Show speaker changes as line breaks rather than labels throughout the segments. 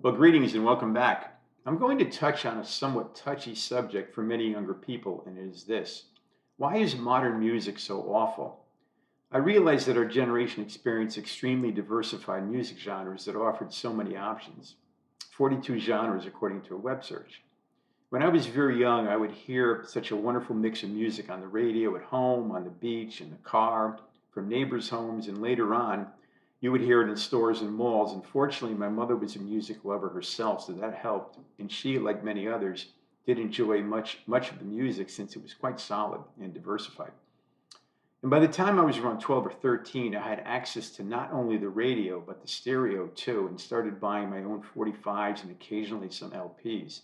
Well, greetings and welcome back. I'm going to touch on a somewhat touchy subject for many younger people, and it is this. Why is modern music so awful? I realize that our generation experienced extremely diversified music genres that offered so many options. 42 genres according to a web search. When I was very young, I would hear such a wonderful mix of music on the radio, at home, on the beach, in the car, from neighbors' homes, and later on, you would hear it in stores and malls. And fortunately, my mother was a music lover herself, so that helped. And she, like many others, did enjoy much of the music since it was quite solid and diversified. And by the time I was around 12 or 13, I had access to not only the radio, but the stereo too, and started buying my own 45s and occasionally some LPs.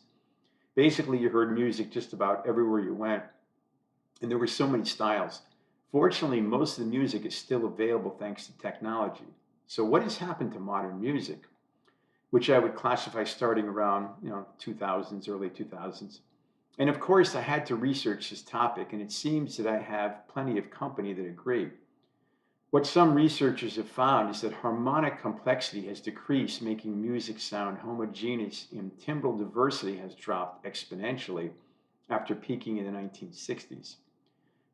Basically, you heard music just about everywhere you went, and there were so many styles. Fortunately, most of the music is still available thanks to technology. So what has happened to modern music, which I would classify starting around, 2000s, early 2000s? And of course, I had to research this topic, and it seems that I have plenty of company that agree. What some researchers have found is that harmonic complexity has decreased, making music sound homogeneous, and timbral diversity has dropped exponentially after peaking in the 1960s.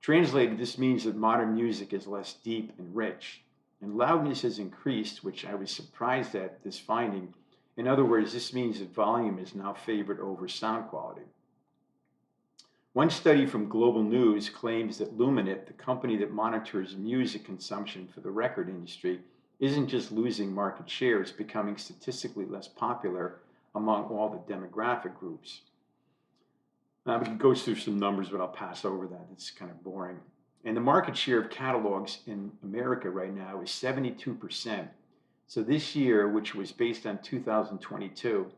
Translated, this means that modern music is less deep and rich, and loudness has increased, which I was surprised at this finding. In other words, this means that volume is now favored over sound quality. One study from Global News claims that Luminate, the company that monitors music consumption for the record industry, isn't just losing market share, it's becoming statistically less popular among all the demographic groups. Now, it goes through some numbers, but I'll pass over that. It's kind of boring. And the market share of catalogs in America right now is 72%. So this year, which was based on 2022,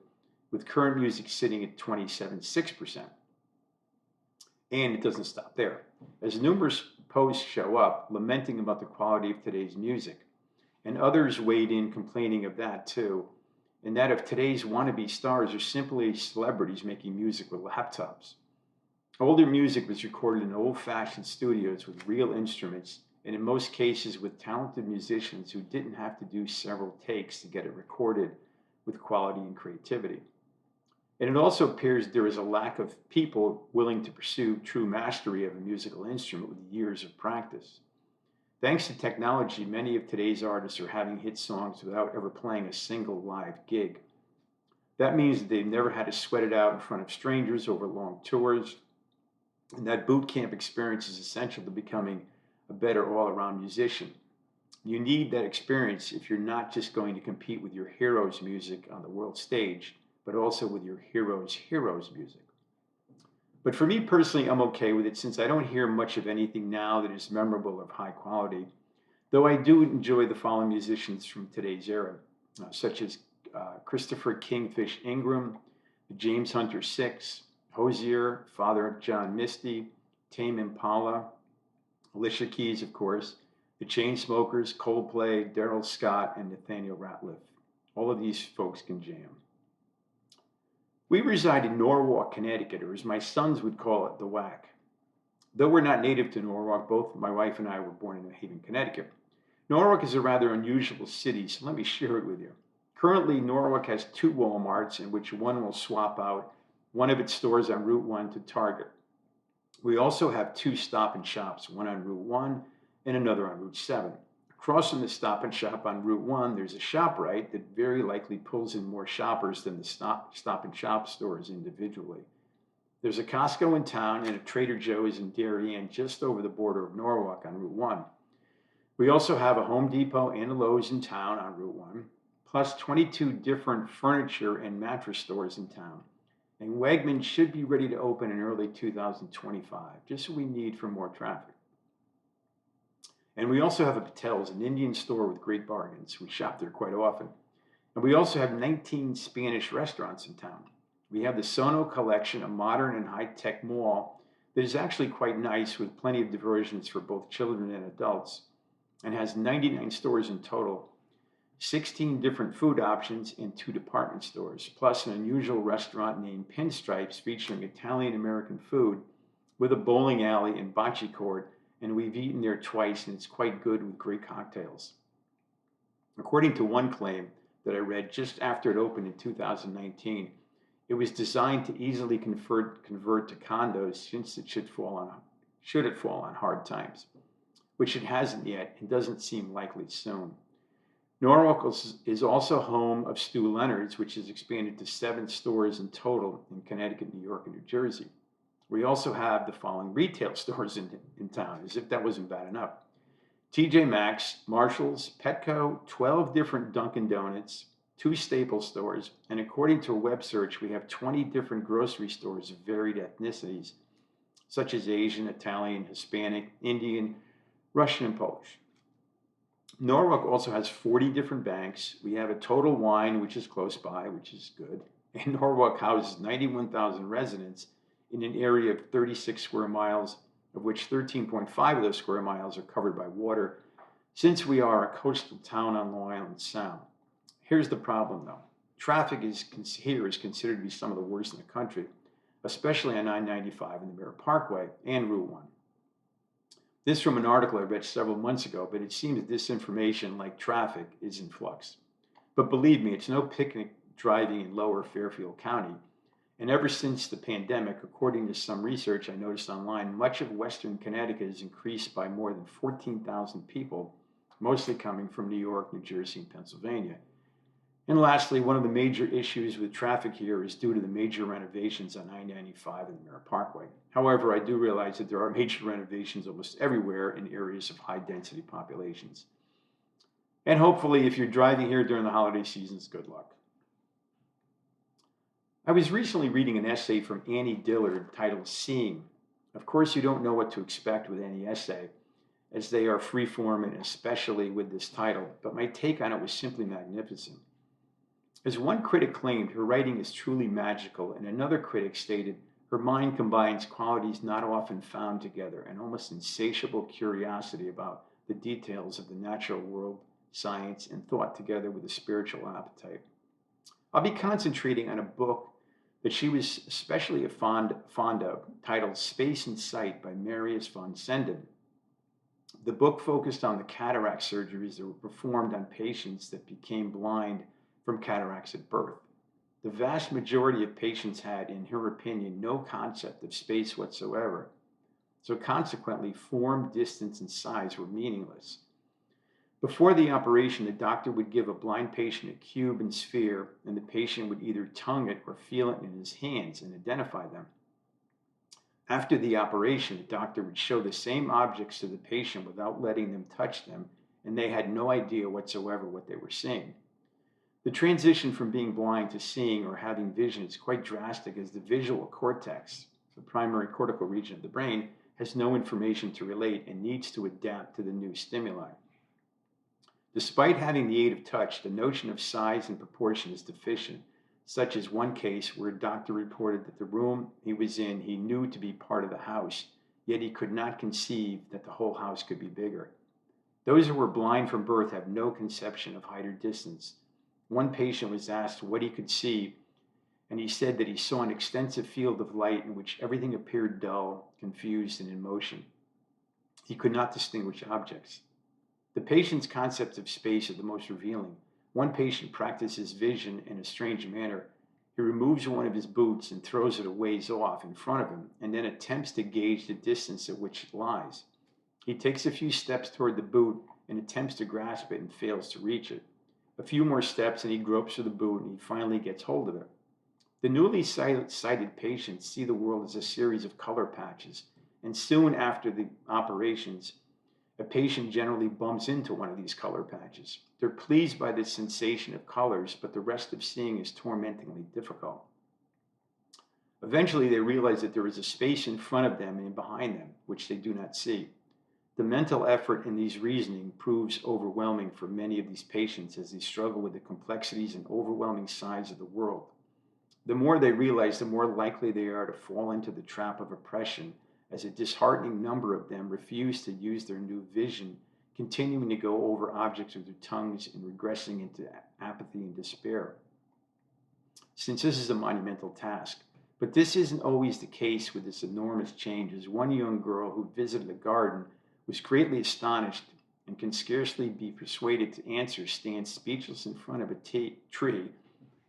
with current music sitting at 27.6%. And it doesn't stop there, as numerous posts show up lamenting about the quality of today's music. And others weighed in complaining of that too, and that of today's wannabe stars are simply celebrities making music with laptops. Older music was recorded in old-fashioned studios with real instruments, and in most cases with talented musicians who didn't have to do several takes to get it recorded with quality and creativity. And it also appears there is a lack of people willing to pursue true mastery of a musical instrument with years of practice. Thanks to technology, many of today's artists are having hit songs without ever playing a single live gig. That means that they've never had to sweat it out in front of strangers over long tours, and that boot camp experience is essential to becoming a better all-around musician. You need that experience if you're not just going to compete with your heroes' music on the world stage, but also with your heroes' music. But for me personally, I'm okay with it since I don't hear much of anything now that is memorable or of high quality, though I do enjoy the following musicians from today's era, such as Christopher Kingfish Ingram, the James Hunter Six, Hozier, Father John Misty, Tame Impala, Alicia Keys, of course, the Chainsmokers, Coldplay, Daryl Scott, and Nathaniel Rateliff. All of these folks can jam. We reside in Norwalk, Connecticut, or as my sons would call it, the Wack. Though we're not native to Norwalk, both my wife and I were born in New Haven, Connecticut. Norwalk is a rather unusual city, so let me share it with you. Currently, Norwalk has two Walmarts, in which one will swap out one of its stores on Route 1 to Target. We also have two Stop and Shops, one on Route 1 and another on Route 7. Across from the Stop and Shop on Route 1, there's a ShopRite that very likely pulls in more shoppers than the Stop and Shop stores individually. There's a Costco in town and a Trader Joe's in Darien just over the border of Norwalk on Route 1. We also have a Home Depot and a Lowe's in town on Route 1, plus 22 different furniture and mattress stores in town. And Wegmans should be ready to open in early 2025, just what we need for more traffic. And we also have a Patel's, an Indian store with great bargains. We shop there quite often. And we also have 19 Spanish restaurants in town. We have the Sono Collection, a modern and high-tech mall that is actually quite nice with plenty of diversions for both children and adults, and has 99 stores in total, 16 different food options, and 2 department stores, plus an unusual restaurant named Pinstripes featuring Italian-American food with a bowling alley and bocce court, and we've eaten there twice, and it's quite good with great cocktails. According to one claim, that I read just after it opened in 2019. It was designed to easily convert to condos since it should it fall on hard times, which it hasn't yet and doesn't seem likely soon. Norwalk is also home of Stu Leonard's, which has expanded to 7 stores in total in Connecticut, New York, and New Jersey. We also have the following retail stores in town, as if that wasn't bad enough: TJ Maxx, Marshall's, Petco, 12 different Dunkin' Donuts, 2 Staples stores, and according to a web search, we have 20 different grocery stores of varied ethnicities, such as Asian, Italian, Hispanic, Indian, Russian, and Polish. Norwalk also has 40 different banks. We have a Total Wine, which is close by, which is good. And Norwalk houses 91,000 residents in an area of 36 square miles, of which 13.5 of those square miles are covered by water, since we are a coastal town on Long Island Sound. Here's the problem, though. Traffic here is considered to be some of the worst in the country, especially on I-95 and the Mirror Parkway and Route 1. This from an article I read several months ago, but it seems this information, like traffic, is in flux. But believe me, it's no picnic driving in Lower Fairfield County. And ever since the pandemic, according to some research I noticed online, much of Western Connecticut has increased by more than 14,000 people, mostly coming from New York, New Jersey, and Pennsylvania. And lastly, one of the major issues with traffic here is due to the major renovations on I-95 and the Mirror Parkway. However, I do realize that there are major renovations almost everywhere in areas of high-density populations. And hopefully, if you're driving here during the holiday seasons, good luck. I was recently reading an essay from Annie Dilliard titled "Seeing." Of course, you don't know what to expect with any essay, as they are free-form and especially with this title, but my take on it was simply magnificent. As one critic claimed, her writing is truly magical, and another critic stated her mind combines qualities not often found together, an almost insatiable curiosity about the details of the natural world, science, and thought together with a spiritual appetite. I'll be concentrating on a book that she was especially fond of, titled Space and Sight by Marius von Senden. The book focused on the cataract surgeries that were performed on patients that became blind from cataracts at birth. The vast majority of patients had, in her opinion, no concept of space whatsoever. So consequently, form, distance, and size were meaningless. Before the operation, the doctor would give a blind patient a cube and sphere, and the patient would either tongue it or feel it in his hands and identify them. After the operation, the doctor would show the same objects to the patient without letting them touch them, and they had no idea whatsoever what they were seeing. The transition from being blind to seeing or having vision is quite drastic, as the visual cortex, the primary cortical region of the brain, has no information to relate and needs to adapt to the new stimuli. Despite having the aid of touch, the notion of size and proportion is deficient, such as one case where a doctor reported that the room he was in he knew to be part of the house, yet he could not conceive that the whole house could be bigger. Those who were blind from birth have no conception of height or distance. One patient was asked what he could see, and he said that he saw an extensive field of light in which everything appeared dull, confused, and in motion. He could not distinguish objects. The patient's concepts of space are the most revealing. One patient practices vision in a strange manner. He removes one of his boots and throws it a ways off in front of him, and then attempts to gauge the distance at which it lies. He takes a few steps toward the boot and attempts to grasp it and fails to reach it. A few more steps and he gropes for the boot and he finally gets hold of it. The newly sighted patients see the world as a series of color patches, and soon after the operations, a patient generally bumps into one of these color patches. They're pleased by the sensation of colors, but the rest of seeing is tormentingly difficult. Eventually, they realize that there is a space in front of them and behind them, which they do not see. The mental effort in these reasoning proves overwhelming for many of these patients as they struggle with the complexities and overwhelming size of the world. The more they realize, the more likely they are to fall into the trap of oppression, as a disheartening number of them refuse to use their new vision, continuing to go over objects with their tongues and regressing into apathy and despair. Since this is a monumental task, but this isn't always the case with this enormous change, as one young girl who visited a garden was greatly astonished and can scarcely be persuaded to answer stands speechless in front of a tree,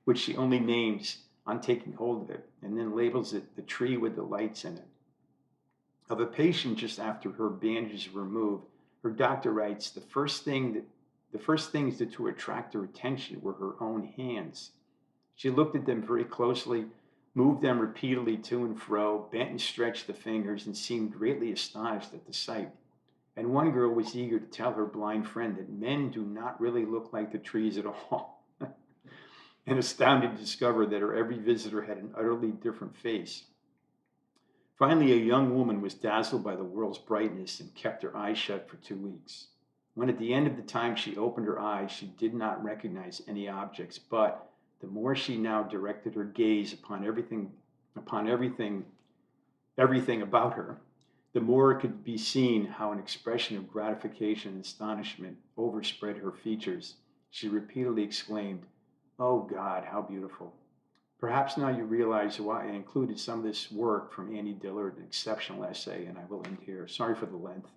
which she only names on taking hold of it, and then labels it the tree with the lights in it. Of a patient just after her bandages were removed, her doctor writes, the first things that to attract her attention were her own hands. She looked at them very closely, moved them repeatedly to and fro, bent and stretched the fingers, and seemed greatly astonished at the sight. And one girl was eager to tell her blind friend that men do not really look like the trees at all, and astounded to discover that her every visitor had an utterly different face. Finally, a young woman was dazzled by the world's brightness and kept her eyes shut for 2 weeks. When at the end of the time she opened her eyes, she did not recognize any objects, but the more she now directed her gaze upon everything about her, the more it could be seen how an expression of gratification and astonishment overspread her features. She repeatedly exclaimed, "Oh God, how beautiful." Perhaps now you realize why I included some of this work from Annie Dilliard, an exceptional essay, and I will end here. Sorry for the length.